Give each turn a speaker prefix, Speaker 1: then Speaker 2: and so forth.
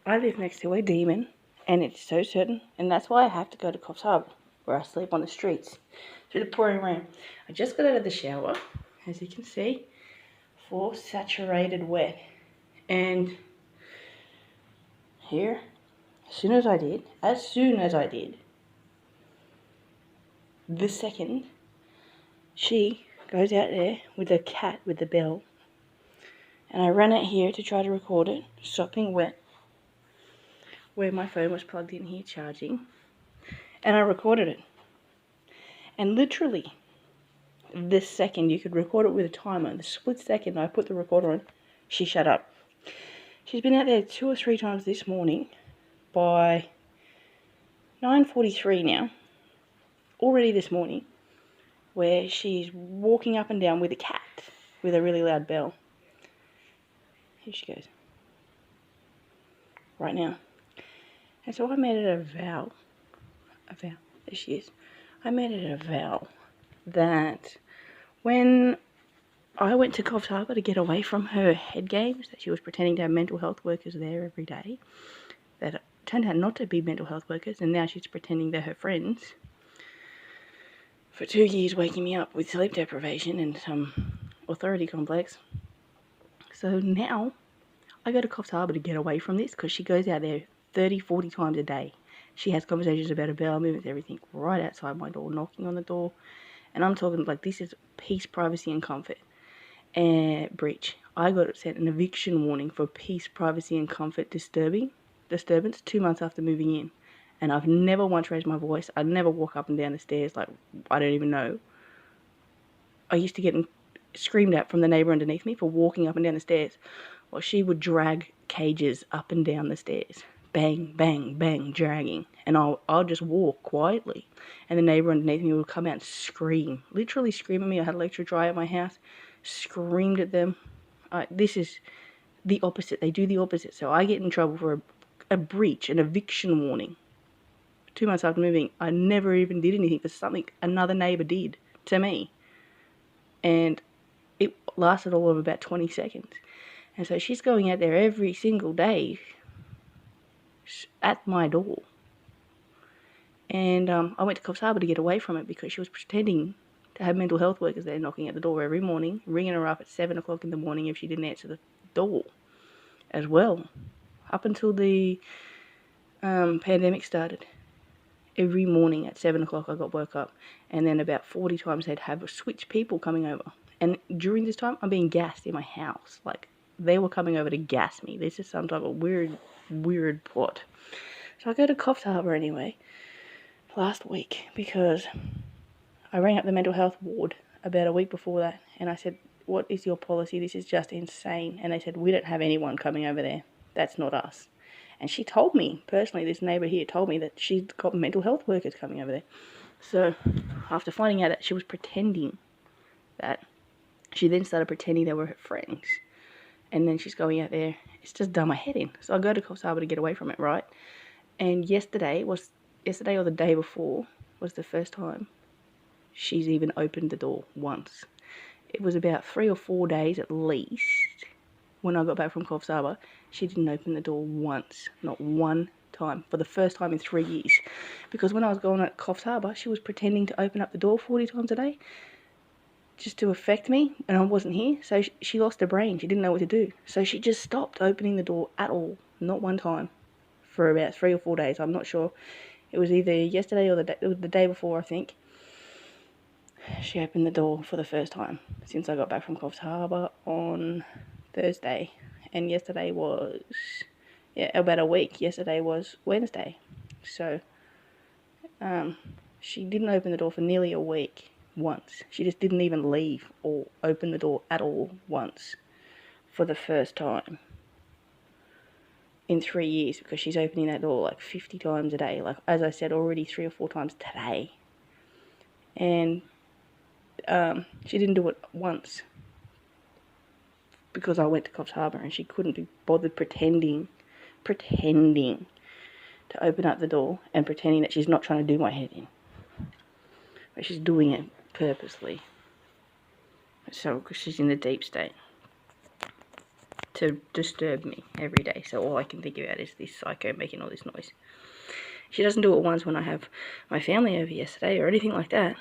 Speaker 1: I live next to a demon, and it's so certain, and that's why I have to go to Coffs Harbour, where I sleep on the streets, through the pouring rain. I just got out of the shower, as you can see, full saturated wet, and here, as soon as I did, the second, she goes out there with a cat with the bell, and I ran out here to try to record it, sopping wet, where my phone was plugged in here charging, and I recorded it. And literally, this second, you could record it with a timer. The split second I put the recorder on, she shut up. She's been out there 2 or 3 times this morning. By 9:43 now, already this morning, where she's walking up and down with a cat with a really loud bell. Here she goes. Right now. And so I made it a vow, there she is. I made it a vow that when I went to Coffs Harbour to get away from her head games, that she was pretending to have mental health workers there every day, that turned out not to be mental health workers, and now she's pretending they're her friends, for 2 years waking me up with sleep deprivation and some authority complex. So now I go to Coffs Harbour to get away from this, because she goes out there 30, 40 times a day. She has conversations about her bowel movements, everything, right outside my door, knocking on the door. And I'm talking like, this is peace, privacy and comfort. And breach. I got sent an eviction warning for peace, privacy and comfort disturbance 2 months after moving in. And I've never once raised my voice. I never walk up and down the stairs like I don't even know. I used to get screamed at from the neighbour underneath me for walking up and down the stairs. Well, she would drag cages up and down the stairs. Bang, bang, bang, dragging. And I'll just walk quietly. And the neighbour underneath me would come out and scream. Literally scream at me. I had electric dryer at my house. Screamed at them. This is the opposite. They do the opposite. So I get in trouble for a breach, an eviction warning. 2 months after moving, I never even did anything for something another neighbour did to me. And it lasted all of about 20 seconds. And so she's going out there every single day at my door. And I went to Coffs Harbour to get away from it, because she was pretending to have mental health workers there knocking at the door every morning, ringing her up at 7 o'clock in the morning if she didn't answer the door as well. Up until the pandemic started, every morning at 7 o'clock I got woke up, and then about 40 times they'd have switch people coming over. And during this time, I'm being gassed in my house. Like, they were coming over to gas me. This is some type of weird plot. So I go to Coffs Harbour anyway, last week, because I rang up the mental health ward about a week before that, and I said, what is your policy? This is just insane. And they said, we don't have anyone coming over there. That's not us. And she told me, personally, this neighbour here told me that she'd got mental health workers coming over there. So after finding out that she was pretending that, she then started pretending they were her friends. And then she's going out there. It's just done my head in. So I go to Coffs Harbour to get away from it, right? And yesterday or the day before was the first time she's even opened the door once. It was about 3 or 4 days at least when I got back from Coffs Harbour. She didn't open the door once. Not one time. For the first time in 3 years. Because when I was going at Coffs Harbour, she was pretending to open up the door 40 times a day, just to affect me, and I wasn't here. So she lost her brain. She didn't know what to do. So she just stopped opening the door at all. Not one time. For about 3 or 4 days. I'm not sure. It was either yesterday or it was the day before, I think. She opened the door for the first time since I got back from Coffs Harbour on Thursday. And yesterday was, about a week. Yesterday was Wednesday. So, she didn't open the door for nearly a week once. She just didn't even leave or open the door at all once for the first time. in 3 years, because she's opening that door like 50 times a day. Like, as I said, already 3 or 4 times today. And she didn't do it once because I went to Coffs Harbour, and she couldn't be bothered pretending to open up the door and pretending that she's not trying to do my head in. But she's doing it purposely. So, because she's in the deep state to disturb me every day. So all I can think about is this psycho making all this noise. She doesn't do it once when I have my family over yesterday or anything like that.